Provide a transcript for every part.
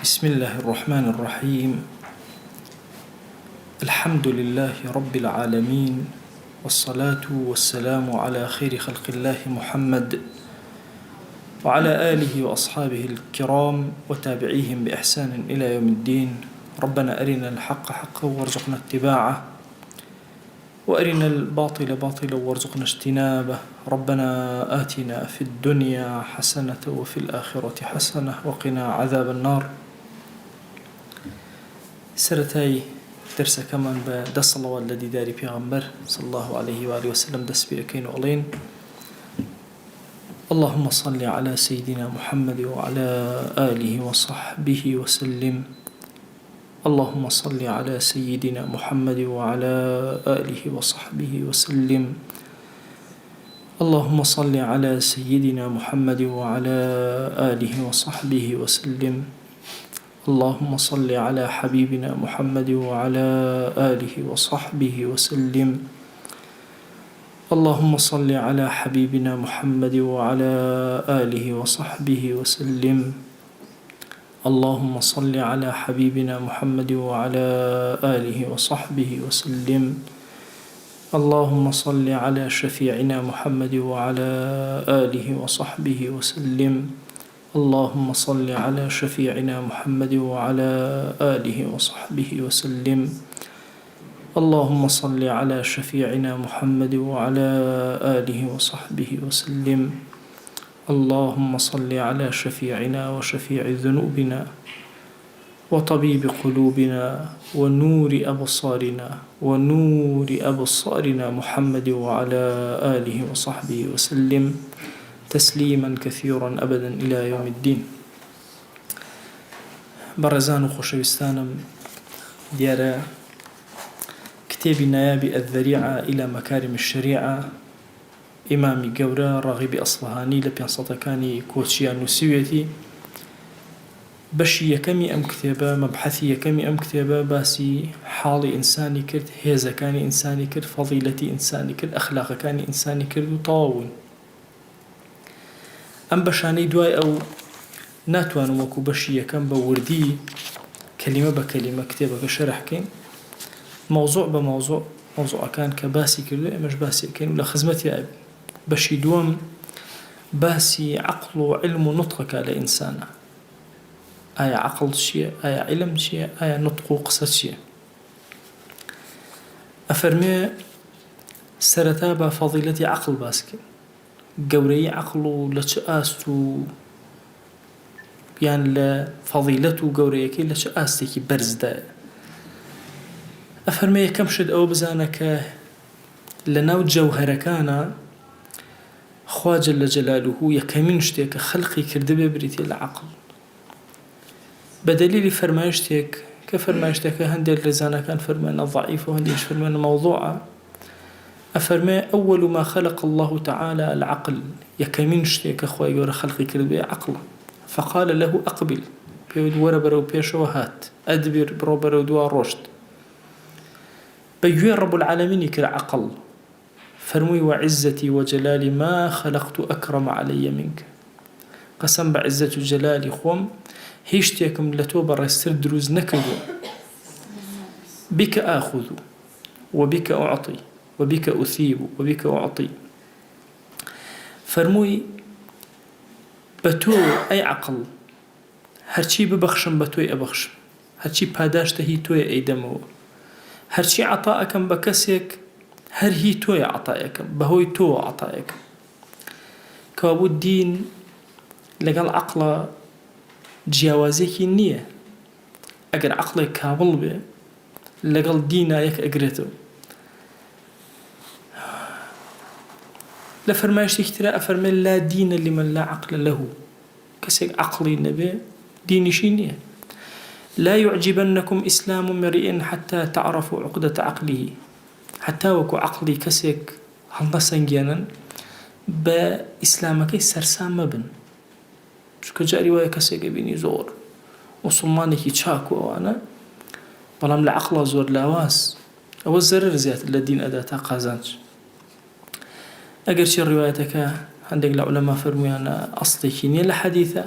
بسم الله الرحمن الرحيم. الحمد لله رب العالمين، والصلاة والسلام على خير خلق الله محمد وعلى آله وأصحابه الكرام وتابعيهم بإحسان إلى يوم الدين. ربنا أرنا الحق حقا وارزقنا اتباعه، وأرنا الباطل باطلا وارزقنا اجتنابه. ربنا آتنا في الدنيا حسنة وفي الآخرة حسنة وقنا عذاب النار. سرتاي درس كمان بدس الله الذي داري بيغمبر صلى الله عليه وآله وسلم دس بأكين وألين. اللهم صل على سيدنا محمد وعلى آله وصحبه وسلم. اللهم صل على سيدنا محمد وعلى آله وصحبه وسلم. اللهم صل على سيدنا محمد وعلى آله وصحبه وسلم. اللهم صل على حبيبنا محمد وعلى آله وصحبه وسلم. اللهم صل على حبيبنا محمد وعلى آله وصحبه وسلم. اللهم صل على حبيبنا محمد وعلى آله وصحبه وسلم. اللهم صل على شفيعنا محمد وعلى آله وصحبه وسلم. اللهم صل على شفيعنا محمد وعلى آله وصحبه وسلم. اللهم صل على شفيعنا محمد وعلى آله وصحبه وسلم. اللهم صل على شفيعنا وشفيع ذنوبنا وطبيب قلوبنا ونور أبصارنا محمد وعلى آله وصحبه وسلم تسليما كثيرا أبدا إلى يوم الدين. برزان خوشوستانم ديارة كتاب نيابي الذريعة إلى مكارم الشريعة إمامي قورا راغب أصفهاني لبيانسطكاني كوتشيان نسويتي بشي يكمي أم كتابة مبحثي يكمي أم كتابة باسي حال إنساني كرد، هيزة كان إنساني كرد، فضيلتي إنساني كرد، أخلاق كان إنساني كرد وطاون. أم بشاني دواي أو ناتوان وكو بشي يكم بوردي كلمة بكلمة كتابة بشرح كين موضوع بموضوع كان كباسي كرد مش باسي كين ولا خزمتي أبي بشي دوم باسي عقل وعلم ونطقك لإنسانه. آية عقل شيء، آية علم شيء، آية نطق وقصة شيء. أفرمي سرتابة فضيلتي عقل باسكي قوري عقل لتشآستو يعني لفضيلته قوريكي لتشآستكي برزدا. أفرمي كم شد أو بزانك لناو جوهركانا خوا جل جلاله يكمين شتيك خلقي كردبه بريتي العقل بدليل فرمايشتك كفرمايشتك هندي الرزانة كان فرمان ضعيف وهندي فرمان موضوعة. أفرمي أول ما خلق الله تعالى العقل يكمين شتيك أخوة يورا خلقي كردبه عقل فقال له أقبل بيود ورا برو بيشوهات أدبر برو برو دوا رشد بيوين رب العالمين يكر عقل فرمي وعزتي وجلالي ما خلقت أكرم علي منك. قسم بعزة جلالي خوم هيشتيكم لتوبر يستر دروز نكدو بك آخذ وبك أعطي وبك أثيب وبك أعطي. فرموي بتو أي عقل هرشي ببخشم بتوي أبخشم، هرشي باداشته هي توي أي دمو، هرشي عطاءكم بكسيك هر هي توي عطاءكم بهوي تو عطاءكم. كوابو الدين لقال عقل جیاوازێکی نییە. ئەگەر عەقڵێک کامڵ بێ لەگەڵ دینایەک ئەگرێتەوە. لە فەرمایشتێکی ترە ئەفەرمێ لا دینە لمن لا عەقل له کەسێک عەقڵی نەبێ دینیشی نییە. لا يعجبنكم إسلام امرئ حتى تعرفوا عقدة عقله حتى وەکو عەقڵی کەسێک هەڵنەسەنگێنن بە ئیسلامەکەی سەرسام مەبن. چونکە جاری وایە کەسێک بینی زۆر موسڵمانێکی چاک و ئەوانە بەڵام لە عەقڵا زۆر لاواز ئەوە زەرەر زیاتر لە دین ئەدا تا قازانج. ئەگەرچی ڕیوایەتەکە هەندێک لە عولەما فەرموویانە ئەسڵێکی نییە لە حەدیثە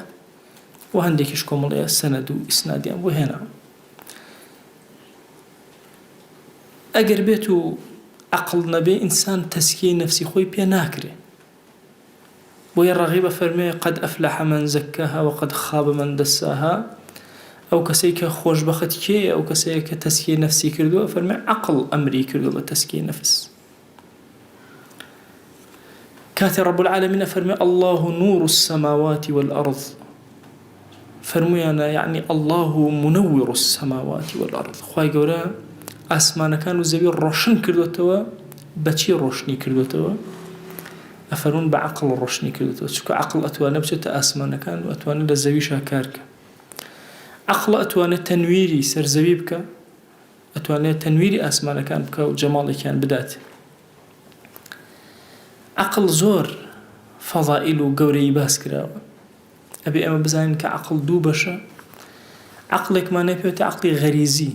وهندێکیش کۆمەڵەیە سەنەد و ئیسنادیان بۆ هێنا. ئەگەر بێت و عەقڵ نەبێ ئینسان تەزکیەی نەفسی خۆی پێ ناکرێ. بۆیە ڕەغیبە فەرمێ قەد ئەفلەح مەن زەکاها وقەد خاب مەن دەساها. ئەو کەسەی کە خۆشبەخت کێیە؟ ئەو کەسەیە کە تەزکیەی نەفسی کردووە. فەرمێ عەقڵ ئەمری کردووە بە تەزکیەی نەفس. كاتي رب العالمين فرمي الله نور السماوات والأرض. فرمينا يعني الله منور السماوات والأرض. خواهي قولا أسمان كانوا زبير روشن كردوتوا بچي روشني كردوتوا. أفرون بعقل روشني كردوتوا. شكو عقل أتوانا بچت أسمان كان وأتوانا لزوي شاكارك. عقل أتوانا تنويري سر زبيبك. أتوانا تنويري أسمان كان بك وجمالي كان بدات. عقل زۆر فەضائیل و گەورەی باس کراوە. ئەبێ ئێمە بزانین کە عقل دوو بەشە. عقلێکمان پێوتە عقلی غەریزی.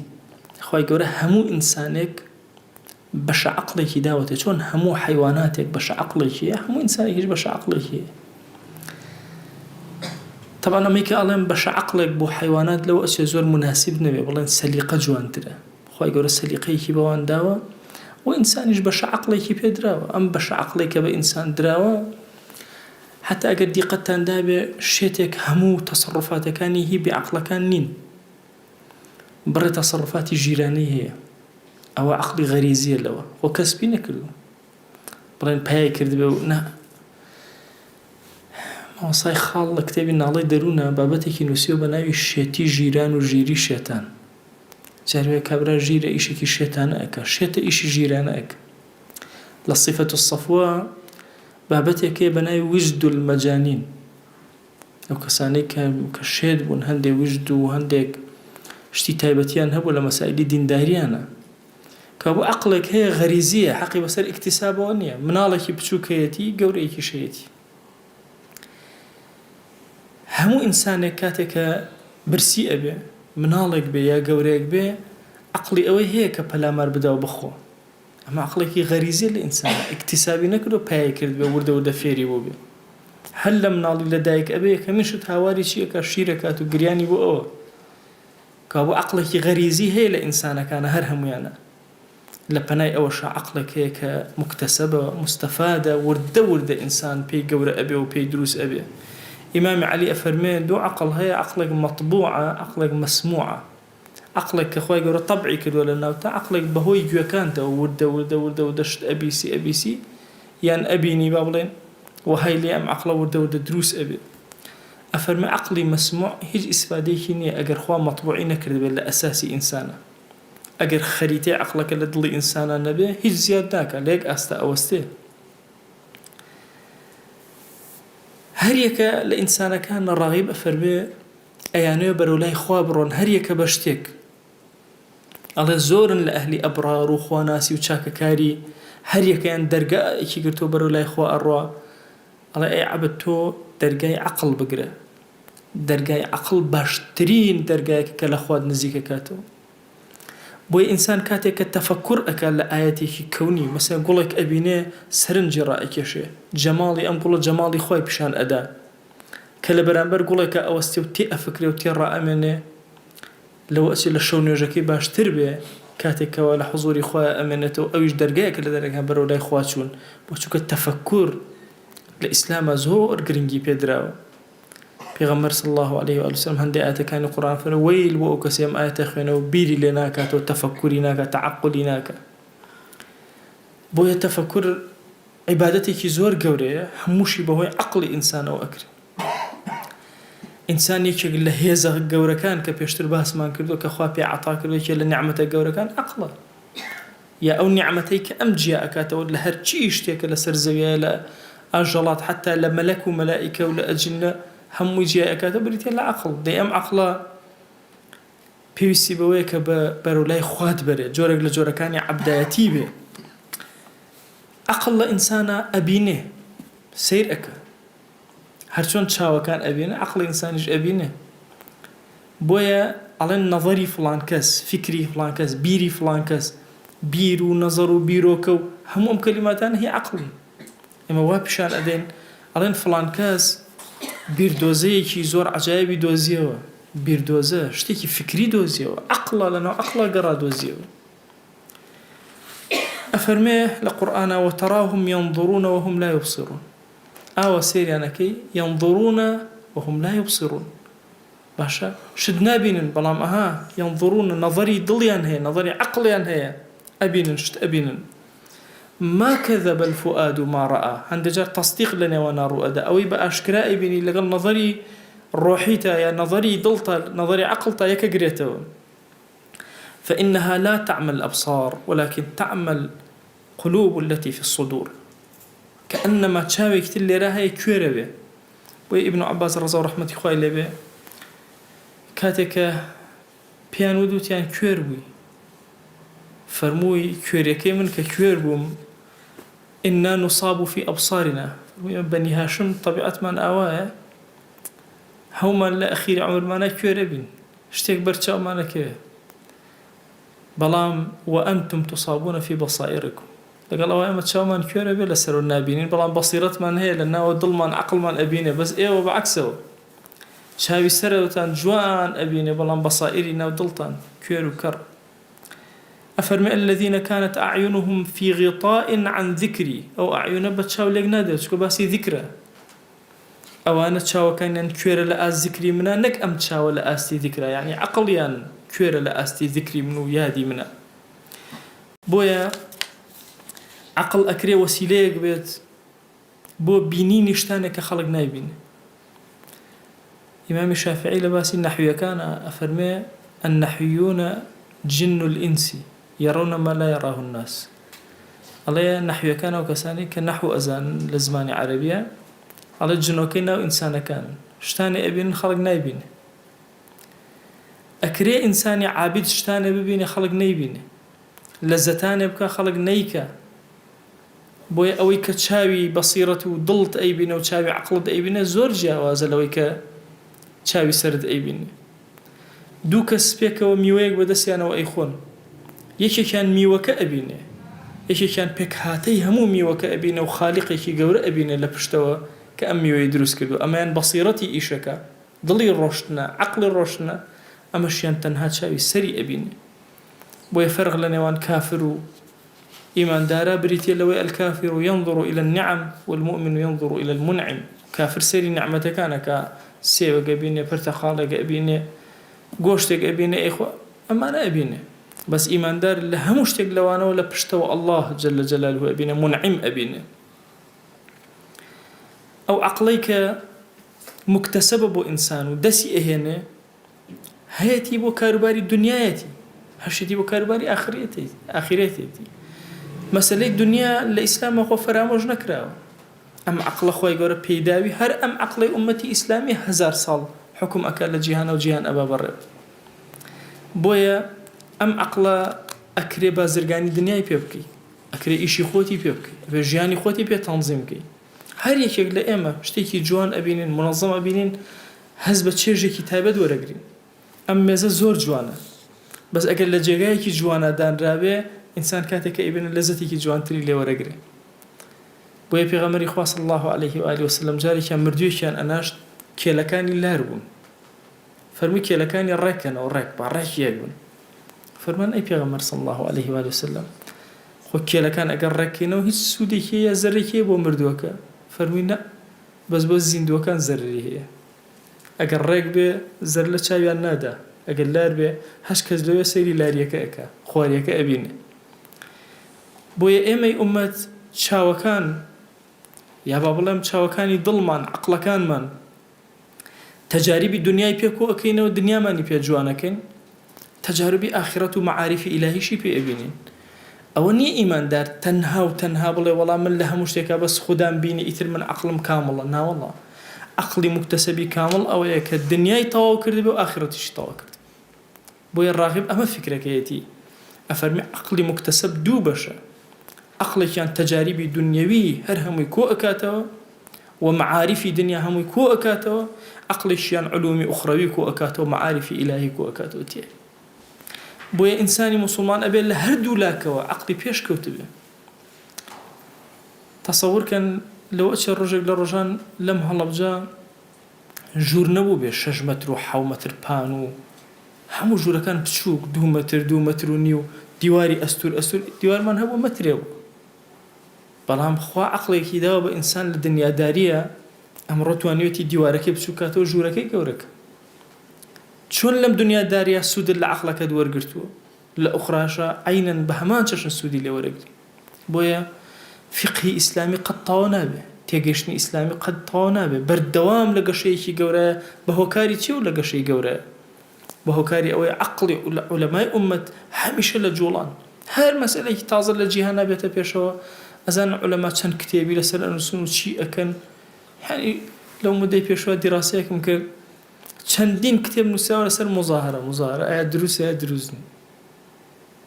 خوای گەورە هەموو ئینسانێک بەشە عقلێکی داوەتێ. چۆن هەموو حیواناتێک بەشە عقلێکیە، هەموو ئینسانێکیش بەشە عقلێکیە. طبعا ئەمەی کە ئەڵێن بەشە عقلێک بۆ حیوانات لەوە ئەچێ زۆر مناسب نەبێ، بڵێن سەلیقە جوانترە. خوای گەورە سەلیقەیەکی بەوان داوە و ئینسانیش بەشە عقلێکی پێ دراوە. ئەم بەشە عقلێکە بە ئینسان دراوە حتا ئەگەر دیقەتتان دابێ شێتێک هەموو تەسەڕوفاتەکانی هی بێعقلەکان نین. بڕێ تەسەڕوفاتی ژیرانەی هەیە، ئەوە عقلی غەریزیە لەوە، خۆ کەسبی نەکردو. بڵێن پایە کردبێ و نا. مامۆستای خاڵ لە کتێبی ناڵەی دەروونە بابەتێکی نووسیوە بە ناوی شێتی ژیران و ژیری شێتان. جاروێ کابرا ژیرە ئیشێکی شێتانە ئەکە، شێتە ئیشی ژیرانە ئەکە. لە صیفەت الصەفوە بابەتێکەیە بە ناوی وجد المەجانین. ئەو کەسانەی کە شێت بوون، هەندێک وجد و هەندێک شتی تایبەتیان هەبوو لە مەسائیلی دینداریانە کە بۆ عەقڵێک هەیە غەریزیە، حەقی بەسەر ئیکتیسابەوە نییە. مناڵێکی بچووکەیەتی، گەورەیەکی شەیەتی. هەموو ئینسانێک کاتێکە برسی ئەبێ، مناڵێک بێ یا گەورەیەک بێ، عەقڵی ئەوەی هەیە کە پەلامار بداو بخۆ. ئەمە عەقڵێکی غەریزیە لە ئینسانە، ئیکتیسابی نەکردو پایە کرد بێ وردە وردە فێری بۆ بێ. هەر لە مناڵی لەدایک ئەبێ یەکەمین شت هاواری چیەکە؟ شیرەکات و گریانی بۆ ئەوە کە بۆ عەقڵێکی غەریزی هەیە لە ئینسانەکانە هەر هەمویانە. لە پەنای ئەوەشە عەقڵێک هەیە کە مکتەسەبە، مستەفادە، وردە وردە ئینسان پێی گەورە ئەبێ و پێی دروست ئەبێ. ئیمامی عەلی ئەفەرمێ دوو عەقڵ هەیە، عەقڵێک مەطبوعە، عەقڵێک مەسموعە. عەقڵێک کە خوای گەورە تەبعی کردووە لە ناوتا، عەقڵێک بەهۆی گوێکانتەوە وردە وردە وردە وردە شت ئەبیسی یان ئەبینی با بڵێن وهای لێ ئەم عەقڵە وردە وردە دروست ئەبێ. ئەفەرمێ عەقڵی مەسموع هیچ ئیسفادەیەکی نییە ئەگەر خوا مەطبوعی نەکردبێت لە ئەساسی ئینسانە. ئەگەر خەریتەی عەقڵەکە لە دڵی ئینسانە نەبێ هیچ زیاد ناکە، لە یەک ئاستا ئەوەستێ. هەر یەکە لە ئینسانەکان ڕاغیب ئەفەرمێ ئەیانەوێ بەرەولای خوا بڕۆن، هەر یەکە بە شتێک. ئەڵێ زۆرن لە ئەهلی ئەبرار و خواناسی و چاکەکاری، هەر یەکەیان دەرگایەکی گرتووە بەرەولای خوا ئەڕوا. ئەڵێ ئەی عەبد تۆ دەرگای عەقڵ بگرە. دەرگای عەقڵ باشترین دەرگایەکە کە لە خوات نزیکە کاتەوە. بۆیە ئینسان کاتێک کە تەفەکوڕ ئەکات لە ئایەتێکی کەونی، مەسەڵەن گوڵێک ئەبینێ سەرنجی ڕائەکێشێ، جەماڵی ئەم گوڵە جەماڵی خۆی پیشان ئەدا، کە لە بەرامبەر گوڵێکە ئەوەستێ و تێ ئەفکرێ و تێ ڕائەمێنێ، لەوە ئەچێ لە شەو نوێژەکەی باشتر بێ کاتێکەوە لە حوزوری خۆی ئەمێنێتەوە. ئەویش دەرگایەکە لە دەرەکان بەرەو لای خوا چوون، بۆ چونکە تەفەکوڕ لە ئیسلامە زۆر گرنگی پێدراوە. پێغەمبەر صلی الله علیه و آله وسلم هەندێک ئاەتەکانی قورئان فەرمووی وەیل بۆ ئەو کەسێ ئەم ئاەتە خوێنەوە بیری لێ ناکاتەوە، تەفەکوری ناکات، تەعەقولی ناکات. بۆیە تەفەکوڕ عیبادەتێکی زۆر گەورەیە، هەمووشی بەهۆی عەقڵی ئینسانەوە ئەکرێ. ئینسان یەکێک لە هێزە گەورەکان کە پێشتر باسمان کردو کە خوا پێی عەتا کردووە لە نیعمەتە گەورەکان عەقڵە. یا ئەو نیعمەتەی کە ئەم جیا ئەکاتەوە لە هەر چی شتێکە لەسەر زەویە، لە ئاژەڵات، حتا لە مەلەک و مەلائیکە و لە ئەجنە، هەمووی جیا ئەکاتە بریتە لە عەقڵ. دەی ئەم عەقڵە پێویستی بەوەیە کە بەرەولای خوات بەرێت، جۆرێک لە جۆرەکانی عەبدایەتی بێ. عەقڵ لە ئینسانە ئەبینێ، سەیر ئەکە، هەرچۆن چاوەکان ئەبینێ عەقڵی ئینسانیش ئەبینێ. بۆیە ئەڵێن نەظەری فڵان کەس، فیکری فڵان کەس، بیری فڵان کەس، بیر و نەزەر و بیرۆکە و هەموو ئەم کەلیماتان هی عەقڵی. ئێمە وا پیشان ئەدەین ئەڵێن فڵان کەس بیردۆزەیەکی زۆر عجایبی دۆزیەوە. بیردۆزە شتێکی فکری دۆزیەوە، عەقڵە لەناو عەقڵە گەڕا دۆزیەوە. ئەفەرمێ لە قورئانە وتەراهم ينظرون وهم لا يبصرون. ئاوا سێریانەکەی ينظرون وهم لا يبصرون. باشە شت نابینن بەڵام ئەها ينظرون نەظەری دڵیان هەیە، نەظەری عەقڵیان هەیە، ئەبینن شت ئەبینن. ما كذب الفؤاد ما رأى. هەندێک جار تەصدیق لە نێوانە ڕوئەدا ئەوەی بە ئاشکرا ئەبینی لەگەڵ نەظەری ڕۆحیتە یا نەظەری دڵتە نەظەری عەقڵتە یەکە گرێتەوە. فإنها لا تعمى الأبصار ولكن تعمى القلوب التي في الصدور. كأنما تشاوي كتير ليرا هي كويرة به. وابن عباس رضي الله رحمة خواه لبه كاتك بيانو دوتيان كوير بوي فرموي كويريكي من كوير بوم إنا نصاب في أبصارنا. بني هاشم طبيعة من أوايا هوما لا أخير عمر مانا كوير بين اشتيك برشاو مانا كوير بلام وأنتم تصابون في بصائركم. لقال الله ما تشاومان كوير بين لسروا النابينين بلام بصيرت من هي لأنه ودل من عقل من أبينه بس إيه وبعكسه شاوي سروتان جوان أبينه بلام بصائرنا ودلتان كوير وكر. أفرمي الذين كانت أعينهم في غطاء عن ذكري أو أعين بتشاو لقنادة شكو باسي ذكرى أو أنا تشاو كان كوير لأس ذكري منا نك أم تشاو لأستي ذكرى يعني عقليا كوير لأستي ذكري منو يادي منا بويا عقل أكري وسيلة بيت بو بيني نشتانك خلق نايبين. إمام الشافعي لباسي النحوية كان أفرمي النحويون جن الإنس يرون ما لا يراه الناس. الله نحوية كان وكساني كنحو أزان لزمان عربية على الجنوكين وإنسان كان شتاني أبين خلق نايبين. أكري إنساني عابد شتاني ببيني خلق نايبين لزتاني بكا خلق نايكا بوي أوي كتشاوي بصيرته ضلت أيبين وتشاوي عقلت أيبين زور جاوز لوي كتشاوي سرد أيبين دوو کەس پێکەوە میوەیەک بەدەستیانەوە ئەیخۆن یەکێکیان میوەکە ئەبینێ یەکێکیان پێک هاتەی هەموو میوەکە ئەبینێ و خالیقێکی گەورە ئەبینێ لە پشتەوە کە ئەم میوەی دروست کردو ئەمەیان بەسیرەتی ئیشەکە دڵی ڕۆشتنە عەقڵی ڕۆشتنە ئەمەشیان تەنها چاوی سەری ئەبینێ. بۆیە فەرق لە نێوان کافر و ئیماندارە بریتیە لەوەی الكافر ينظر إلى النعم والمؤمن ينظر إلى المنعم. کافر سەری نعمەتەکانەکە سێوەگە بینێ پرتەخاڵێک ئەبینێ گۆشتێک ئەبینێ ئەیخوا ئەمانە ئەبینێ بەس ئیماندار لە هەموو شتێک لەوانەوە لە پشتەوە الله جل جلاله ئەبینێ منعم ئەبینێ. ئەو عەقڵەی کە مکتەسەبە بۆ ئینسان و دەستی ئەهێنێ هەیەتی بۆ کاروباری دنیایەتی هەشتی بۆ کاروباری ئاخرەتێتی. مەسەلەی دنیا لە ئیسلامە خۆ فەرامۆژ نەکراوە. ئەم عەقڵە خۆی گەورە پێیداوی هەر ئەم عەقڵەی ئومەتی ئیسلامی 1000 ساڵ حكم أكل لجيهان وجيهان أبا برب. بويا أم عقل أكري بازرگاني دنياي بيبكي أكري إيشي خوتي بيبكي بجياني خوتي بي تنظيم كي هر يكيك لأيما شتيكي جوان أبينين منظم أبينين هزبة شيرجي كتابة ورقرين أم ميزة زور جوانا بس أقل لجيغاي كي جوانا دان رابي إنسان كاتك إبن اللذتي كي جوان تري لي ورقرين. بويا بيغمري خواه صلى الله عليه وآله وسلم جاري كان مردوي كان أناشت كيلكاني لاربون فرمي كيلكاني الركن أو الرك بعرك يجون فرمان أي بيغمر صلى الله عليه وآله وسلم خو كيلكان أجر ركينه هي سودي هي زري هي بومردوك فرمي لا بس زندوك كان زري هي أجر رك به زر لشاي النادا أجر لار به هش كزلوه سيري لاريك أكا خواريك أبينه بويا إمي أمة شاوكان يا بابلام شاوكاني ظلمان عقل كان من تجارب الدنيا بيكو أكينه والدنيا ماني بيا جوانكين تجارب آخرة ومعارف إلهي شي بي أبينين أولني إيمان دار تنها وتنها بلي والله من لها مشتكى بس خدام بيني إثر من عقل كامل نا والله عقلي مكتسبي كامل أو يك الدنيا يطوى كرد وآخرتي يطوى كرد بوي الراغب أما فكرة كيتي أفرمي عقلي مكتسب دوبشة عقلي كان تجاربي دنيوي هرهم يكو أكاتوا ومعارف دنيا هم يكو أكاتوا عقلي شيان علومي أخروي كو أكاتوا معارف إلهي كو أكاتوا تيه بويا إنساني مسلمان أبي لهردو لاكوا عقلي بيش كوتبه تصور كان لو أتش الرجل للرجان لم هلبجا ژوور نەبوو بێ 6 مەتر و 7 مەتر پان و هەموو ژوورەکان بچووک 2 مەتر 2 مەتر و نیو دیواری ئەستور دیوارمان هەبوو مەترێ بوو بەڵام خوا عەقڵێکی داوە بە ئینسان لە دنیاداریە ئەمڕۆ توانێتی دیوارەکەی بچووکاتەوە ژوورەکەی گەورەکە چۆن لەم دنیاداریە سوودت لە عەقڵەکەت وەرگرتووە لە ئوخراشە عەینەن بە هەمان چەشن سوودی لێ وەرەگری بۆیە فقهی ئیسلامی قەت تەواو نابێ تێگەشتنی ئیسلامی قەت تەواو نابێ بەردەوام لە گەشەیەکی گەورەیە بە هۆکاری چی و لە گەشەی گەورەیە بە هۆکاری ئەوەی عەقڵی عولەمای ئومەت هەمیشە لە جوڵان هەر مەسئلەیەکی تازە لە جیهانە بێتە پێشەوە ئەزان عولەما چەند کتێبی لەسەر ئەنووسن و چی ئەکەن یعنی لەو مدەی پێشەوە دیراسەیەکم کرد چەندین کتێب نووسراوە لەسەر مزاهرە ئایا دروستە یا دروست نییە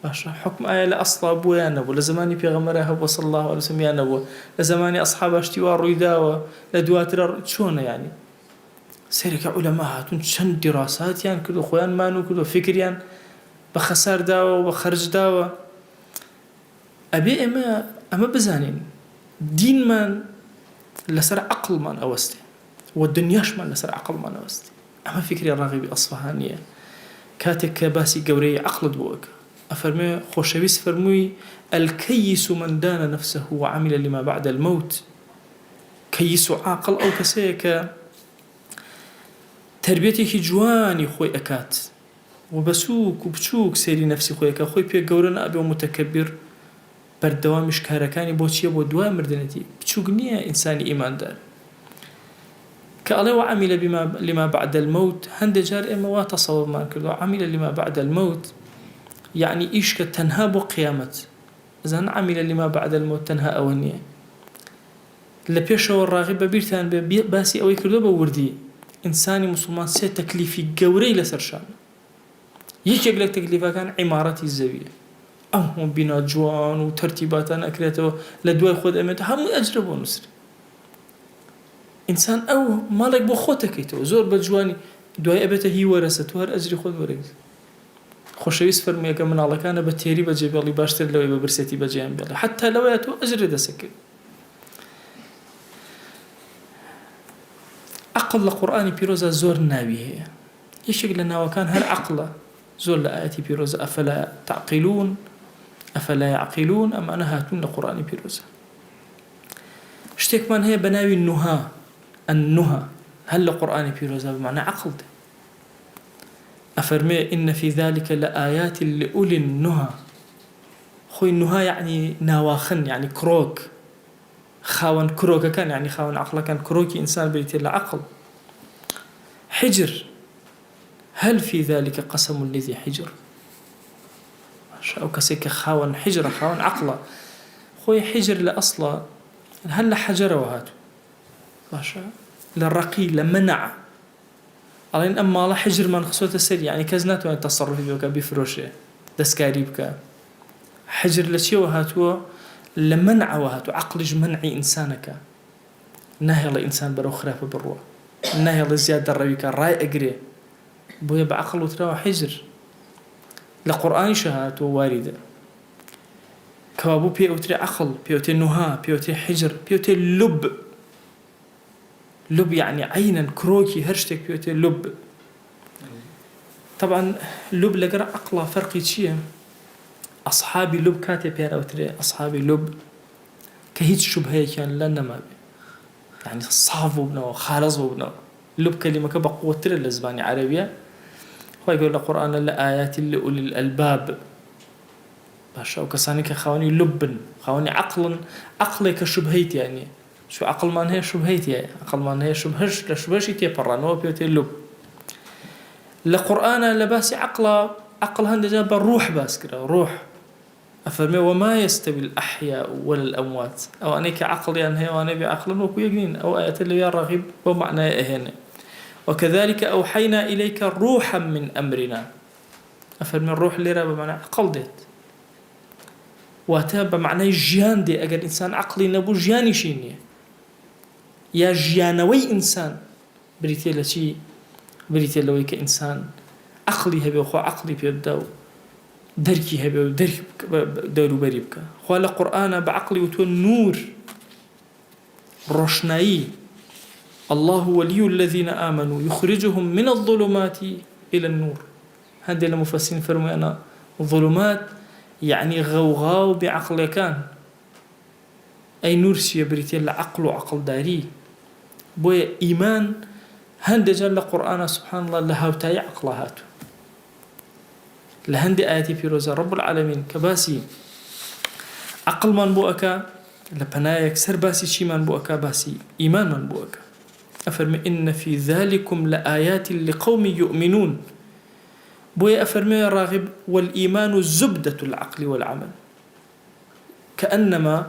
باشە حکم ئایا لە ئەسڵا بووە یان نەبوو لە زمانی پێغەمبەرە هەبووە صلی الله علیه وسلم یان نەبووە لە زمانی ئەسحاب شتیوا ڕوویداوە لە دواترە چۆنە یانی سەرێکە عولەما هاتوون چەند دیراساتیان کرد و خۆیان مانوو کرد و فکریان بە خەسار داوە و بە خەرج داوە ئەبێ ئەمە بزانین دینمان لەسەر عەقڵمان ئەوەستێ و دنیاشمان لەسەر عەقڵمان ئەوەستێ ئەمە فکری ڕاغبی ئەسفەهانیە کاتێک کە باسی گەورەی عەقڵت بۆکە ئەفەرمێ خۆشەویست فەرمووی الكيس من دان نفسه وعمل لما بعد الموت كيس و عاقڵ ئەو کەسەیە کە تربیەتێکی جوانی خۆی ئەکات و بەسووک و بچووک سێری نەفسی خۆیەکە خۆی پێ گەورە نابێ و متەکەبیر بەردەوامیش کارەکانی بۆ چییە بۆ دوای مردنەتی بچووک نییە ئینسانی ئیماندار کە ئەڵێ وعمل لما بعد الموت هەندێک جار ئێمە وا تەسەوڕمان کردو عمل لما بعد الموت يعني إيش كتنها بو قيامت إذن عمل لما بعد الموت تنها أولنية لبيشة والراغبة بيرتان باسي أوي كردو بوردي إنساني مسلمان سي تكليفي قوري لسرشان يجيك لك تكليفها كان عمارتي الزاوية هم بنا جوان وترتيباتنا أكريته لدواء خود أمته هم أجربوا نسر إنسان أو مالك بو خوتكيتو زور بجواني دواء أبته هي ورثت وهر أجري خود ورثت خۆشەویست فەرموویەکە مناڵەکانە بە تێری بەجێ بێڵی باشتر لەوەی بە برسێتی بەجێیان بێڵێ حتا لەوەیە تۆ ئەجرێ دەسەکرد عەقڵ لە قورئانی پیرۆزە زۆر ناوی هەیە یەکێک لە ناوەکان هەر عەقڵە زۆر لە ئاەتی پیرۆزە ئەفەلا تعقیلون ئەفەلا یعقیلون ئەمانە هاتوون لە قورئانی پیرۆزە شتێکمان هەیە بە ناوی نوها النها هەر لە قورئانی پیرۆزە بمعنە عەقڵ أفرمي إن في ذلك لآيات لأولي النهى خوي النهى يعني نواخن يعني كروك خاون كروك كان يعني خاون عقله كان كروكي إنسان بريت العقل حجر هل في ذلك قسم الذي حجر أو كسيك خاون حجر خاون عقله خوي حجر لأصلا هل حجر وهاتو باشا للرقي لمنع ئەڵێن ئەم ماڵە حجرمان خسۆتە سەری یعنی کەس ناتوانێت تەسەڕوفی بکە بیفرۆشێ دەستکاری بکە حجر لە چیەوە هاتووە لە منعەوە هاتووە عەقڵیش منعی ئینسانەکە ناهێڵە ئینسان بەرەو خراپە بڕوە ناهێڵە زیاد دەڕەویکە ڕای ئەگرێ بۆیە بە عەقڵ وتراوە حجر لە قورئانیشە هاتووە واریدە کەوا بوو پێ ئەوترێ عەقڵ پێوتێ نوها پێوتێ حجر پێوتێ لب يعني عينا كروكي هرشتك بيوتي لب طبعا لب لقرا عقله فرقي شيء أصحابي لب كاتب يا أوتري أصحابي لب كهيج شبهة كان لنا ما بي يعني صاف وبنو خالص وبنو لب كلمة كبقوة ترى الأزباني عربية هو يقول القرآن لآيات لأولي الألباب باشا وكسانك خواني لب خواني عقل كشبهيت يعني شو عقل ما هي شبهيتي عقل ما هي شبهش لشبهشتي برانو بيوتي لب لقرآن لباس عقل هند جاب الروح باس كده روح أفرمي وما يستوي الأحياء ولا الأموات أو أنك عقل يعني هي وأنا بعقل وكو يقين أو آيات اللي يا راغب ومعنى هنا وكذلك أوحينا إليك روحا من أمرنا أفرمي الروح اللي رابع معنى عقل ديت واتابع معنى جيان دي أجر إنسان عقلي نبو جياني شيني يا جيانوي إنسان بريتيلا شي بريتيلا ويك إنسان عقلي هبي وخو عقلي بيبدأ دركي هبي ودرك دورو بريبك خو القرآن بعقلي وتو نور روشناي الله ولي الذين آمنوا يخرجهم من الظلمات إلى النور. هذه المفسرين فرموا أنا الظلمات يعني غوغاو بعقل كان أي نورسي بريتي العقل وعقل داري بوي إيمان هند جل القرآن سبحان الله لهاوتاي عقلهات لهند آياتي في روزة رب العالمين كباسي عقل من بوأكا لبنايك سر باسي شي من بوأكا باسي إيمان من بوأكا أفرمي إن في ذلكم لآيات لقوم يؤمنون بوي أفرمي راغب والإيمان زبدة العقل والعمل كأنما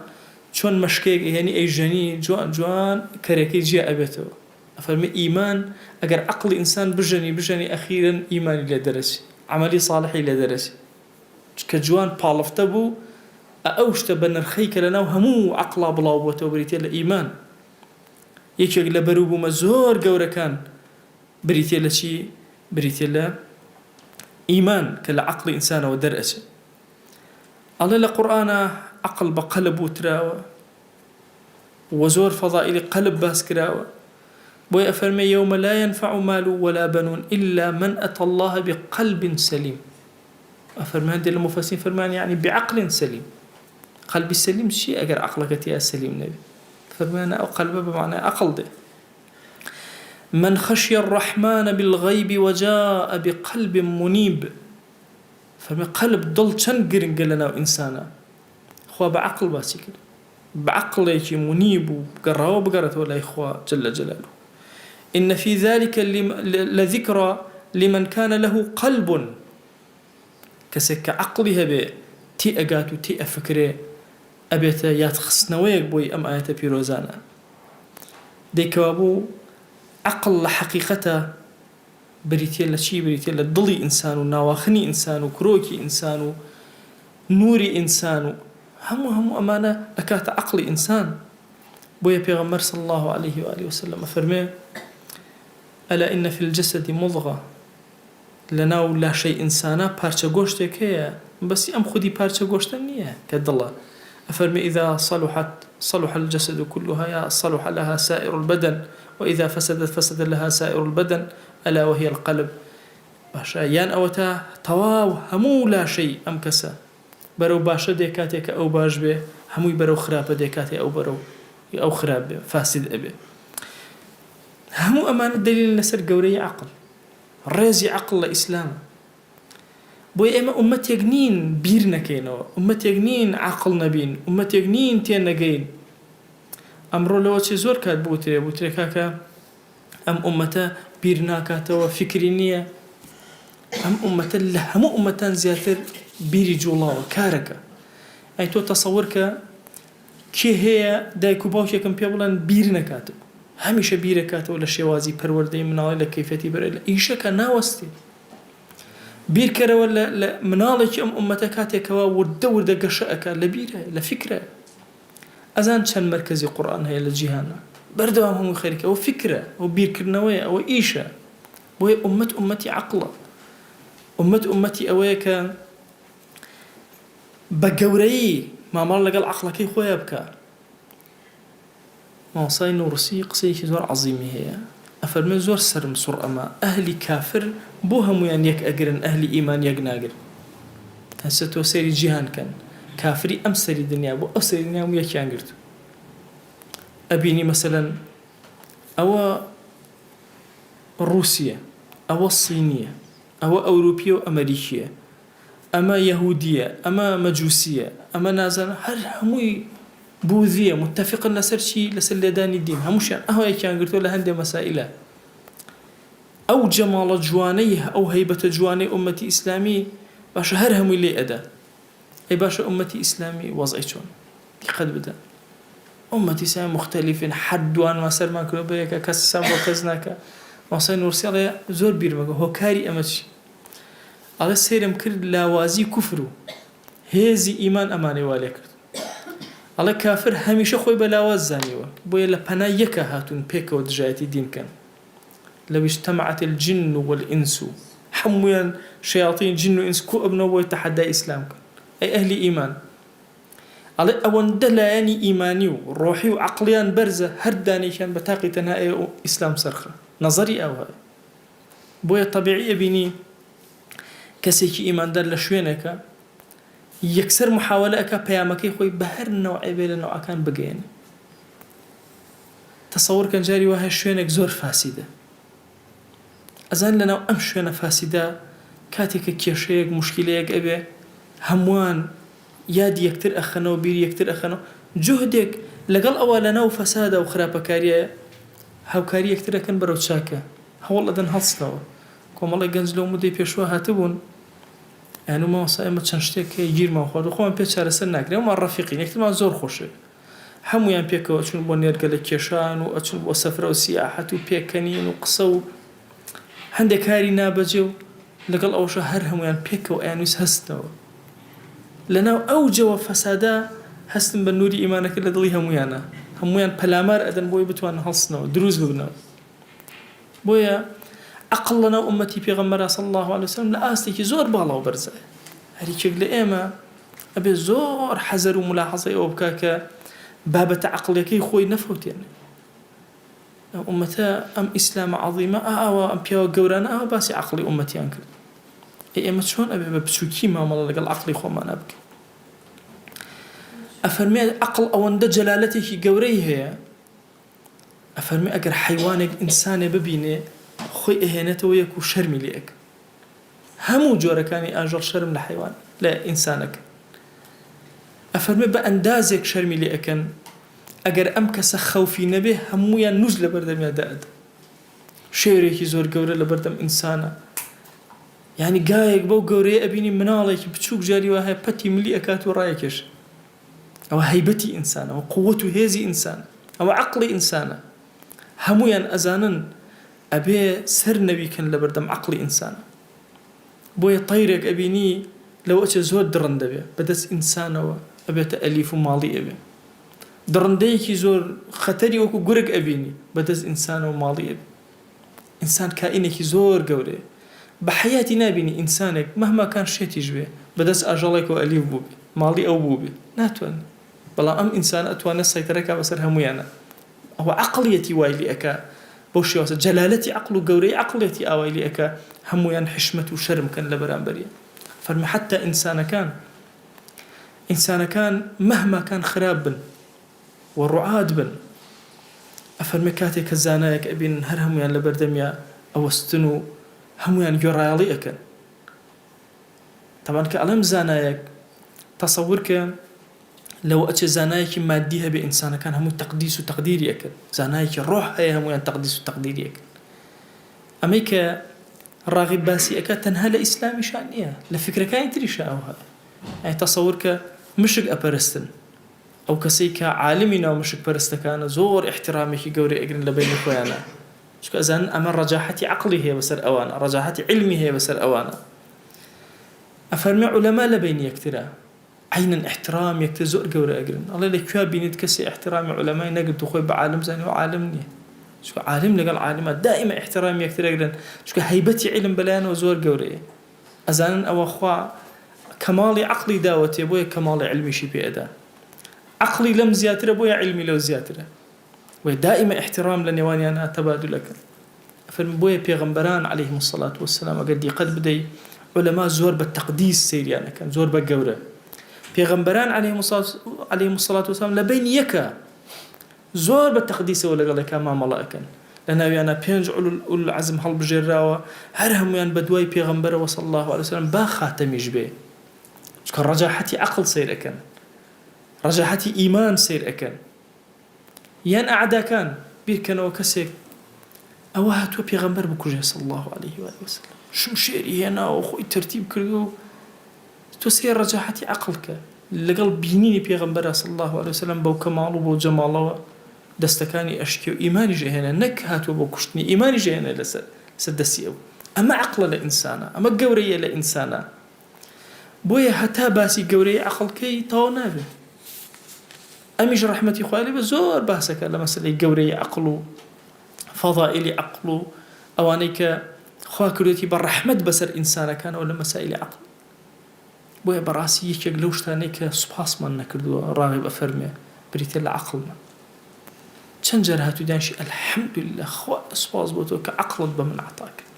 شون مشكيك يعني أي جني جوان كريكي جاء أبيته أفرمي إيمان أجر عقل إنسان بجني أخيرا إيمان إلى درسي عملي صالح إلى درسي كجوان بالفتبو أوشت بنرخيك لنا وهمو عقلا بلاو وتوبريتي الإيمان يكيك لبروب مزور جورا كان بريتي لشي بريتي لا إيمان كالعقل إنسان ودرسي الله القرآن عقل بقلب وتراوى وزور فضائل قلب باسكراوى بوي أفرمي يوم لا ينفع مال ولا بنون إلا من أتى الله بقلب سليم. أفرمي هذه المفسرين فرمان يعني بعقل سليم. قلب السليم شيء أجر عقلك يا سليم نبي فرمي أنا قلبه بمعنى عقل ده. من خشي الرحمن بالغيب وجاء بقلب منيب فرمي قلب ضل تنقرن قلنا وإنسانا خوا بعقل باسي كده بعقل يجي منيب وقرأه بقرأته ولا إخوة جل جلاله. إن في ذلك لذكرى لمن كان له قلب كسك عقلها به تي أجاتو تي أفكره أبيت ياتخصنويك بوي أم آيات بيروزانا ديكوابو عقل حقيقته بريتيلا شي بريتيلا ضلي إنسان ناواخني إنسان كروكي إنسان نوري إنسان هم أمانة أكات عقل إنسان بويا بيغمر صلى الله عليه وآله وسلم فرمي ألا إن في الجسد مضغة لنا ولا شيء إنسانا بارشا غوشتك هي بس أم خدي بارشا غوشتنية كد الله أفرمي إذا صلح الجسد كلها يا صلح لها سائر البدن وإذا فسد لها سائر البدن ألا وهي القلب باشا يان أوتا تواو همو لا شيء أم كسا برو باشا ديكاتك أو باش به همو برو خراب ديكاتي أو برو أو خراب فاسد أبي همو أمان الدليل نسر قوري عقل رازي عقل الإسلام بوي إما أمت يقنين بيرنا كينو أمت يقنين عقل نبين أمت يقنين تين نقين أمرو لو تشزور كات بوتري كاكا أم أمتا بيرنا كاتوا فكرينية أم أمتا لهمو أمتان زياتر بيري جولا وكاركا أي تو تصورك كي هي دايكو باوشي كم بيابلان بيرنا كاتو هميشه بيره كاتو ولا شوازي پرورده منال كيفيتي بره ايشه كناوستي بير كره ولا منالك امتكاتي كوا ورد قشاك لبيره لفكره ازان كان مركزي قران هي لجهانا بردوام هم خيرك او فكره او بير كرنويه او ايشه وهي امتي عقله امتي اويك بقوري ما مر لقى عقلك خويا بكا موصاي نورسي قصيش زور عظيمة هي أفرمي زور سرم سر أما أهلي كافر بوهم يعني يك أجرن أهلي إيمان يك ناجر هسه سيري جيهان كان كافري أم سيري الدنيا بو أو سيري الدنيا وياك يانجرت أبيني مثلا أو روسيا أو الصينية أو أوروبية وأمريكية أما يهودية أما مجوسية أما نازل هر هموي بوذية متفق النسر شيء لسلدان الدين همشان أهو يكان قلتوا لهندي مسائلة أو جمال جوانيه أو هيبة جواني أمتي إسلامي باشا هرهم اللي أدا أي باشا أمتي إسلامي وضعيتون قد بدأ أمتي إسلامي مختلفين حدوان ما سر ما كلوا بيك كسب وكزناك وصين نورسي على زور بيرمك هو كاري أمتي على سيرم كرد لاوازي كفرو هذي إيمان أماني والك الله كافر هميشه خوي بلاواز زانيوه بويا لبنا يكا هاتون بيكا ودجايتي دين كان لو اجتمعت الجن والإنس حمويا شياطين جن وإنس كو ابنه بوي تحدى إسلام كان أي أهل إيمان على أون دلاني إيماني وروحي وعقليان برزة هرداني كان بتاقي تنهاية إسلام سرخة نظري أو هاي بويا طبيعي بيني كسيكي إيمان دار لشوينك يكسر محاولة بيامكي خوي بهر نوع بين نوع كان بقين تصور كان جاري وها شوينك زور فاسدة أزان لنا أم شوينة فاسدة كاتك كيشيك مشكليك أبي هموان يادي يكتر أخنا وبير يكتر أخنا جهدك لقل أولنا وفسادة وخرابة كارية هاو كارية يكتر أكن برو تشاكا هاو والله دن هالستوا كوم الله يجنزلو مدي بيشوا هاتبون يعني ما صايمة تشنشتك يجير ما خود وخوان بيتش على سناك وما الرفيقين يكتر ما زور خوشه همو يان بيكو أتشون بونير قال كيشان وأتشون بوسفر وسياحة وبيكنين وقصو عندك هاري نابجو لقل أو شهر هم يان بيكو أنوس هستوا لنا أوجو فسادا هستن بنوري إيمانك اللي ضلي هم يان بلامار أدن بوي بتوان هالصنو دروز ببنو بويا أقلنا أمتي بيغمرا صلى الله عليه وسلم لآستيكي زور بالا وبرزة هاري شكل إيما أبي زور حذر وملاحظة وبكاكا بابة عقلك خوي نفوت يعني أمتا أم إسلام عظيمة أو أم بيو جورانا أو باسي عقلي أمتي أنكر إيه ما شلون أبي بسوكي ما مال لقى العقلي خو ما نبكي أفرمي عقل أو عند جلالته جوريه هي أفرمي أجر حيوانك إنسان ببينه خوي إهانته وياك وشرمي ليك همو جورا كاني أجر شرم لحيوان لا إنسانك أفرمي بأندازك شرمي ليكن أجر أمكس خوفي نبيه همويا نزل بردم يا داد شيريكي زور جورا لبردم إنسانه يعني قايق بو قوري أبيني منالك بتشوك جاري وهي بتي ملي أكات ورايكش أو هيبتي إنسان أو قوته هذه إنسان أو عقلي إنسان همويا أزانا أبي سر نبي كان لبردم عقلي إنسان بويا طيرك أبيني لو أتش زود درندبي بدس إنسان أبي تأليف مالي أبي درنديكي زور خطري وكو قرق أبيني بدس إنسان ومالي أبي إنسان كائنك زور قوري بحياتي نابيني إنسانك مهما كان شيء تجبه بدس أجلك وأليف بوبي مالي أو بوبي ناتوان بلا أم إنسان أتوان السيطرة بسر هميانا أو عقليتي وايلي أكا بوشي واسا جلالتي عقل قوري عقليتي أوايلي أكا هميان حشمة وشرم كان لبران بريا فرمي حتى إنسان كان مهما كان خراب بن والرعاد بن أفرمي كاتي كزانايك أبين هر هميان لبردميا أو استنو هميان يرالي أكن طبعا كألم زانايك تصورك لو أتش زانايك ماديها بإنسان كان همو تقديس وتقديري أكن زانايك الروح هي هميان تقديس وتقديري أكن أميك الراغب باسي أكا تنهى لإسلامي شأنية لفكرة كاين تري شاوها يعني تصورك مشك أبرستن أو كسيك عالمنا ومشك برستكان زور احترامي كي قوري أقرن لبين إخوانا شكو أزان أما رجاحتي عقلي هي بسر أوانا رجاحتي علمي هي بسر أوانا أفرمي علماء لبين يكترا عينا احترام يكتر زور قوري أقرن الله لك كيا بينيت كسي احترامي علماء نقد دخوي بعالم زاني وعالمني شكو عالم لقال عالمات دائما احترام يكتر أقرن شكو هيبتي علم بلان وزور قوري أزان أو أخوا كمالي عقلي داوتي بويا كمالي علمي شي بيأدا عقلي لم زياتره بويا علمي لو زياتره ودائما احترام لنيواني أنا تبادلك فالمبوية بيغمبران عليهم الصلاة والسلام قد بدي علماء زور بالتقديس سيريانا كان زور بالجورة بيغمبران عليهم الصلاة والسلام لبين يكا زور بالتقديس ولا قال لك ما ملائكا لأنه أنا بينج أول العزم هل بجراوة هرهم يان بدوي بيغمبر وصلى الله عليه وسلم با خاتم يجبه كان رجاحتي عقل سير أكن رجاحتي إيمان سير أكن يان أعدا كان بيركنوا كسيك أوها تو بيغمبر بكوجه صلى الله عليه وآله وسلم شو شيري هنا وخوي ترتيب كردو تسير رجاحتي عقلك لقلب بينيني بيغمبر صلى الله عليه وسلم بو كماله بو جماله دستكاني أشكي إيماني جهنا نكهات وبكشتني إيماني جهنا لسدسيو أما عقل لإنسانا أما قورية لإنسانا بويا حتى باسي قورية عقل كي طونابه أميش رحمتي خوالي بزور باسك لما سلي قورية عقله فضائلي عقله أوانيك خواكريتي بالرحمة بسر إنسانا كان ولا مسائل عقل بۆیە بەڕاستی یەکێک لەو شتانەی کە سوپاسمان نەکردووە ڕاغب ئەفەرمێ بریتە لە عەقڵمان. چەند جار هاتووی دانیشی ئەلحەمدولله خوا سوپاس بۆ تۆ کە عەقڵت بە من عەتا کرد.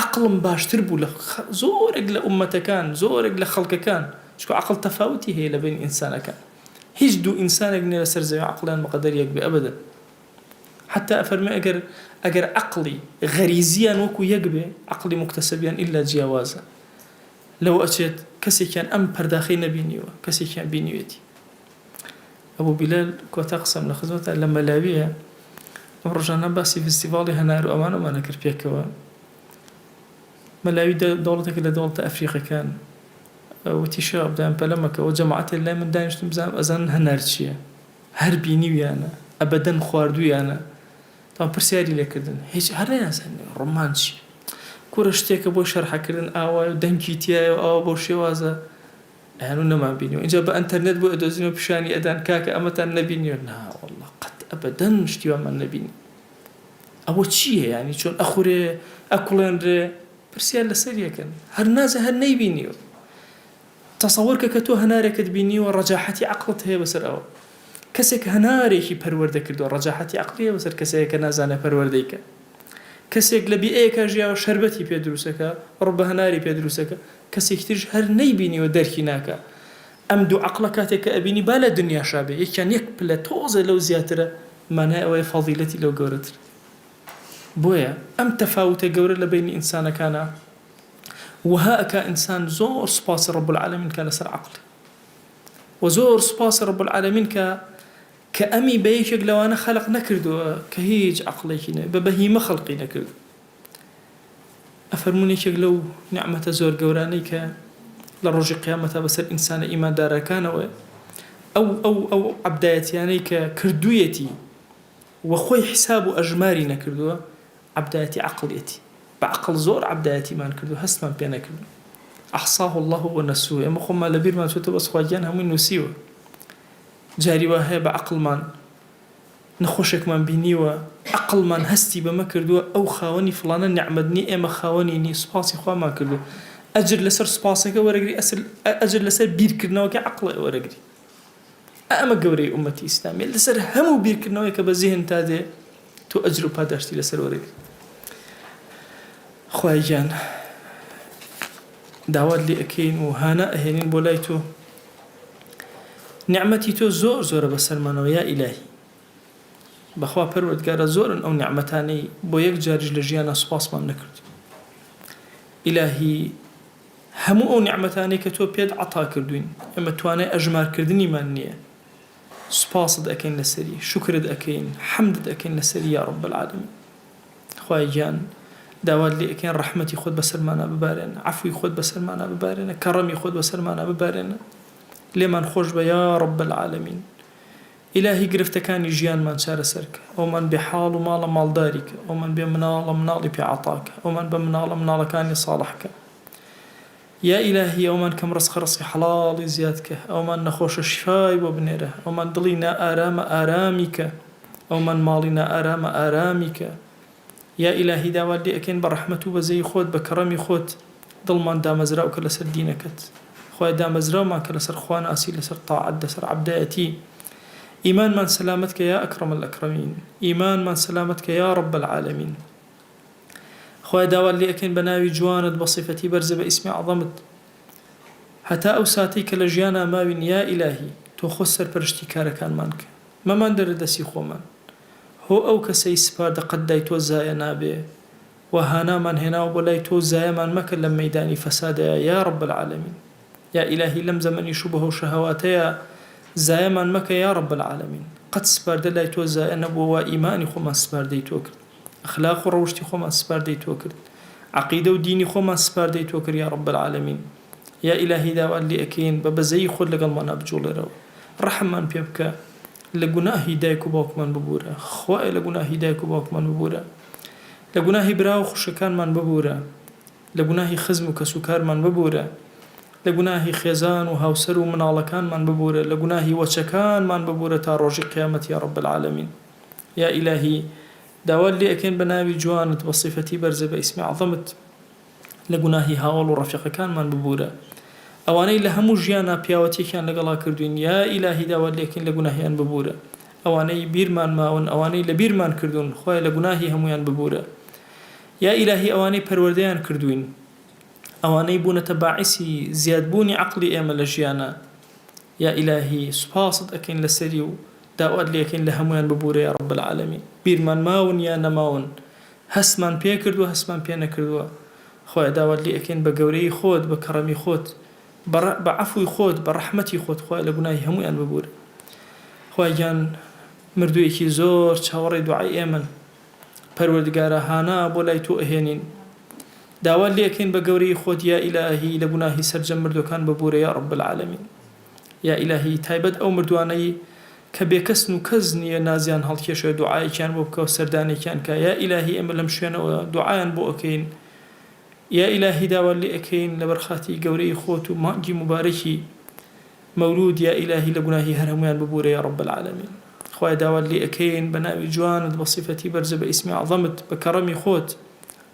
عەقڵم باشتر بوو لە زۆرێک لە ئومەتەکان، زۆرێک لە خەڵکەکان، چونکە عەقڵ تەفاوتی هەیە لە بین ئینسانەکان. هیچ دوو ئینسانێک نییە لەسەر زەوی عەقڵیان بەقەدەر یەک بێ ئەبەدەن. حتى ئەفەرمێ ئەگەر عەقڵی غەریزیان وەکو یەک بێ، عەقڵی مکتەسەبیان ئیلا جیاوازە. لەو ئەچێت کەسێکیان ئەم پەرداخەی نەبینیوە، کەسێکیان بینیوێتی. ئەبوو بیلال کۆتا قسەم لە خزمەتە لە مەلاویە ئەم ڕۆژانە باسی فستیڤاڵی هەنار و ئەمانەمانە کرد پێکەوە. مەلاوی دەوڵەتێک لە دەوڵەتە ئەفریقەکان وتی شەواب دایان پەلەمەکەەوە جەماعەتێ لای من دانیشتم بزانم ئەزانن هەنار چییە، هەر بینیویانە ئەبەدەن خواردوویانە. تا پرسیاری لێکردن هیچ هەر نەیانزانێ ڕۆمان چی کوورە شتێکە بۆ شەرحەکردن ئاوایە و دەنگی تایە و ئاوا بۆ شێوازە ئەیان و نەمان بینیوە. اینجا بە ئەنتەرنێت بۆ ئەدۆزینەوە پیشانی ئەدان کاکە ئەمەتان نەبینیوە. نا وەڵڵا قەت ئەبەدەن شتیوامان نەبینی. ئەوە چییە؟ یعنی چۆن ئەخورێ ئەکوڵێنرێ؟ پرسیار لەسەر یەکەن هەر نازە هەر نەیبینیوە. تەسەوەر کە تۆ هەنارێکت بینیوە ڕەجاحەتی عەقڵت هەیە بەسەر ئەوە. کەسێک هەنارێکی پەروەردە کردووە ڕەجاحەتی عەقڵی هەیە بەسەر کەسێک کە نازانێ پەروەردەیکە. کەسێک لە بیئەیەکە ژیاوە شەربەتی پێ دروستەکە، ڕۆ بە هەناری پێ دروستەکە، کەسێک ترش هەر نەیبینیوە دەرکی ناکە. ئەم دوو عەقڵە کاتێک کە ئەبینی با لە دنیاشا بێ، یەکیان یەک پلە تۆزە لەو زیاترە، مانای ئەوەیە فەضیلەتی لەو گەورەتر. بۆیە ئەم تەفاوتە گەورە لە بینی ئینسانەکانە وها ئەکا ئینسان زۆر سوپاسی رب العالمین کە لەسەر عەقڵی، وزۆر سوپاسی رب العالمین کە ئەمی بە یەکێک لەوانە خەلق نەکردووە کە هیچ عەقڵێکی نەبێ، بە بەهیمە خەڵقی نەکردو. ئەفەرموون یەکێک لەو نیعمەتە زۆر گەورانەی کە لە ڕۆژی قیامەتە بەسەر ئینسانە ئیماندارەکانەوە ئەو عەبدایەتیانەی کە کردوویەتی وەخۆی حساب و ئەژماری نەکردووە، عەبدایەتی عەقڵیەتی. بعقل زۆر عەبدایەتیمان کردو هەستمان پێ نەکردو. ئەحصاه الله وەنەسوه. ئێمە خۆمان لە بیرمان چۆتە بەس خواگیان هەمووی نووسیوە. جاری وا هەیە بە عەقڵمان نەخۆشێکمان بینیوە، عەقڵمان هەستی بەمە کردووە ئەو خاوەنی فڵانە نیعمەت نی، ئێمە خاوەنی نی، سوپاسی خوامان کردو. ئەجر لەسەر سوپاسەکە وەرەگری، ئەجر لەسەر بیرکردنەوەکە عەقڵە وەرەگری. ئەمە گەورەی ئومەتی ئیسلامی لەسەر هەموو بیرکردنەوەی کە بە زیهن تا دێ تۆ ئەجر و پاداشتی لەسەر وەرەگری. خوای گیان داوات لێ ئەکەین و هانە ئەهێنین بۆ لای تۆ. نیعمەتی تۆ زۆر زۆرە بەسەرمانەوە یا ئیلاهی. بەخوا پەروەردگارە زۆرن ئەو نیعمەتانەی بۆ یەک جاریش لە ژیانە سوپاسمان نەکرد. ئیلاهی هەموو ئەو نیعمەتانەی کە تۆ پێت عەتا کردوین ئێمە توانای ئەژمارکردنیمان نییە. سوپاست ئەکەین لەسەری، شوکرت ئەکەین، حەمدت ئەکەین لەسەری یا رب العالمین. خوای گیان داوات لێ ئەکەین ڕەحمەتی خۆت بەسەرمانە ببارێنە، عەفوی خۆت بەسەرمانە ببارێنە، کەڕەمی خۆت بەسەرمانە ببارێنە، لێمان خۆش بە یا رب العالمین. ئیلاهی گرفتەکانی ژیانمان چارەسەرکە، ئەومان بێ حاڵ و ماڵە ماڵداریکە، ئەومان بێ مناڵە مناڵی پێ عەتاکە، ئەومان بە مناڵە مناڵەکانی ساڵحکە. یا ئیلاهی ئەومان کەم ڕزق ڕزقی حەڵاڵی زیادکە، ئەومان نەخۆشە شیفای بۆ بنێرە، ئەومان دڵی نائارامە ئارامیکە، ئەومان ماڵی نائارامە ئارامیکە. یا ئیلاهی داوات لێ ئەکەین بە ڕەحمەت و بەزەی خۆت بە کەڕەمی خۆت دڵمان دامەزراو کە لەسەر دینەکەت، خوای دامەزراومان کە لەسەر خواناسی، لەسەر تاعەت، لەسەر عەبدایەتی. ئیمانمان سەلامەت کە یا ئەکرەم الئەکرەمین، ئیمانمان سەلامەت کە یا رب العالمین. خوای داوات لێ ئەکەین بە ناوی جوانت بە صیفەتی بەرزە بە ئیسمی عەظەمت هەتا ئەو ساتەی کە لە ژیانە ماوین یا ئیلاهی تۆ خۆ سەرپەرشتی کارەکانمان کە، مەمان دەرە دەستی خۆمان. هۆ ئەو کەسەی سپاردە قەددای تۆ زایە نابێ و هانامان هێناوە بۆ لای تۆ زایەمان مەکە لە مەیدانی فەسادەیە یا رب العالمین. یا ئیلاهی لەم زەمەنی شوبهە و شەهەواتەیە زایەمان مەکە یا رب العالمین. قەت سپاردە لای تۆ زایە نەبووە و ئیمانی خۆمان سپاردەی تۆ کرد، ئەخلاق و ڕەوشتی خۆمان سپاردەی تۆ کرد، عەقیدە و دینی خۆمان سپاردەی تۆ کرد یا رب العالمین. یا ئیلاهی داوات لێ ئەکەین بە بەزەی خۆت لەگەڵمان بجوڵێرەوە، ڕەحممان پێ بکە، لە گوناهی دایک و باوکمان ببوورە، خوای لە گوناهی دایک و باوکمان ببوورە، لە گوناهی برا و خوشەکانمان ببوورە، لە گوناهی خزم و کەسوکارمان ببوورە، لە گوناهی خێزان و هاوسەر و مناڵەکانمان ببوورە، لە گوناهی وەچەکانمان ببوورە تا ڕۆژی قیامەت یا رب العالمین. یا ئیلاهی داوات لێ ئەکەین بە ناوی جوانت بە صیفەتی بەرزە بە ئیسمی عەظەمت لە گوناهی هاوڵ و ڕەفیقەکانمان ببوورە، ئەوانەی لە هەموو ژیانە پیاوەتێکیان لەگەڵا کردوین یا ئیلاهی داوات لێکین لە گوناهیان ببورە ئەوانەی بیرمان ماون ئەوانەی لە بیرمان کردوون خۆی لە گوناهی هەمویان ببورە یا ئیلاهی ئەوانەی پەروەردەیان کردوین ئەوانەی بوونەتە باعیسی زیادبوونی عەقڵی ئێمە لە ژیانە یا ئیلاهی سوپاست ئەکەین لەسەری و داوات لێکین لە هەمویان ببورە یا رب العالمین بیرمان ماون یا نەماون هەستمان پێ کردووە هەستمان پێ نەکردووە خۆی داوات لێ ئەکەین بە گەورەی خۆت بە کەڕەمی خۆت بە عەفوی خۆت بە ڕەحمەتی خۆت خۆی لە گوناهی هەمویان ببورە خۆی گیان مردوویەکی زۆر چاوەڕێی دوعای ئێمن پەروەردگارە هانا بۆ لای تۆ ئەهێنین داوات لێ ئەکەین بە گەورەی خۆت یا ئیلاهی لە گوناهی سەرجەم مردوەکان ببورە یا رب العالمین یا ئیلاهی تایبەت ئەو مردوانەی کە بێکەسن و کەس نییە نازیان هەڵکێشە دوعایەکیان بۆ بکە و سەردانێکیان کە یا ئیلاهی ئێمە لەم شوێنەوە دوعایان بۆ ئەکەین یا ئیلاهی داوات لێ ئەکەین لە بەرخاتی گەورەی خۆت و مانگی مبارەکی مەولود یا ئیلاهی لە گوناهی هەر هەمویان ببورە یا رب العالمین خۆی داوات لێ ئەکەین بە ناوی جوانت بە صیفەتی بەرزە بە ئیسمی عەظەمت بە کەڕەمی خۆت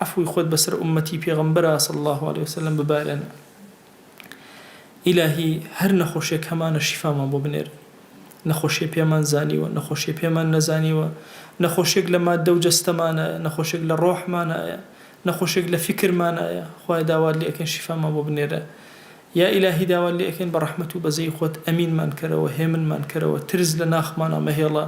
عەفوی خۆت بەسەر ئومەتی پێغەمبەرە صلی الله عليه وسلم ببارێنە ئیلاهی هەر نەخۆشیێک هەمانە شیفامان بۆ بنێرە نەخۆشیە پێمان زانیوە نەخۆشیە پێمان نەزانیوە نەخۆشیێک لە ماددە و جەستەمانایە نەخۆشیێک لە ڕۆحمانایە نەخۆشیێک لە فکرمانایە خۆی داوات لێ ئەکەین شیفامان بۆ بنێرە یا ئیلاهی داوات لێ ئەکەین بە ڕەحمەت و بەزەی خۆت ئەمینمان کەرەوە هێمنمان کەرەوە ترس لە ناخمانە مەهێڵە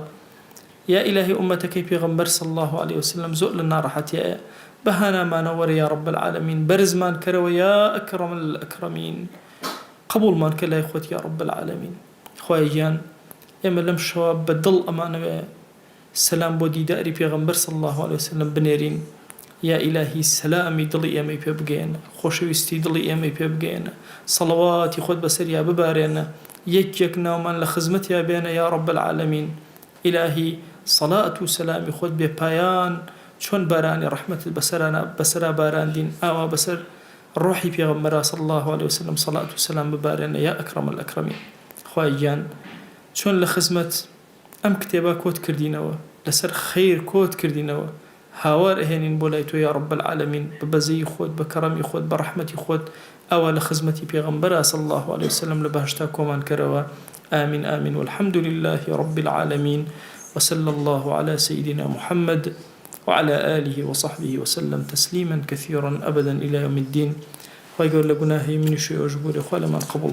یا ئیلاهی ئومەتەکەی پێغەمبەر صلی الله عليه وسلم زۆر لە ناڕەحەتیایە بەهانامانە وەرە یا رب العالمین بەرزمان کەرەوە یا ئەکرەم الئەکرەمین قبولمان کە لای خۆت یا رب العالمین خۆی گیان ئێمە لەم شەوە بە دڵ ئەمانەوێ سەلام بۆ دیداری پێغەمبەر صلی الله عليه وسلم بنێرین یا ئیلاهی سەلامی دڵی ئێمەی پێ بگەێنە خۆشەویستی دڵی ئێمەی پێ بگەێنە سەڵەواتی خۆت بەسەریا ببارێنە یەک ناومان لە خزمەتیا بێنە یا رب العالمین ئیلاهی سەڵات و سەلامی خۆت بێ پایان چۆن بارانی ڕەحمەتت بەسەرا باراندین ئاوا بەسەر ڕۆحی پێغەمبەر صلی الله عليه وسلم سەڵات و سەلام ببارێنە یا ئەکرەم الئەکرەمین خوای گیان چۆن لە خزمەت ئەم کتێبە کۆت کردینەوە لەسەر خەیر کۆت کردینەوە هاوار ئەهێنین بۆ لای تۆ یا رب العالمین بە بەزەی خۆت بە کەڕەمی خۆت بە ڕەحمەتی خۆت ئەوە لە خزمەتی پێغەمبەر صلی الله عليه وسلم لە بەهشتا کۆمان کەرەوە آمين آمين والحمد لله رب العالمين وصلى الله على سيدنا محمد وعلى آله وصحبه وسلم تسليما كثيرا أبدا إلى يوم الدين ويقول لقناهي من شيء أجبور خالما قبل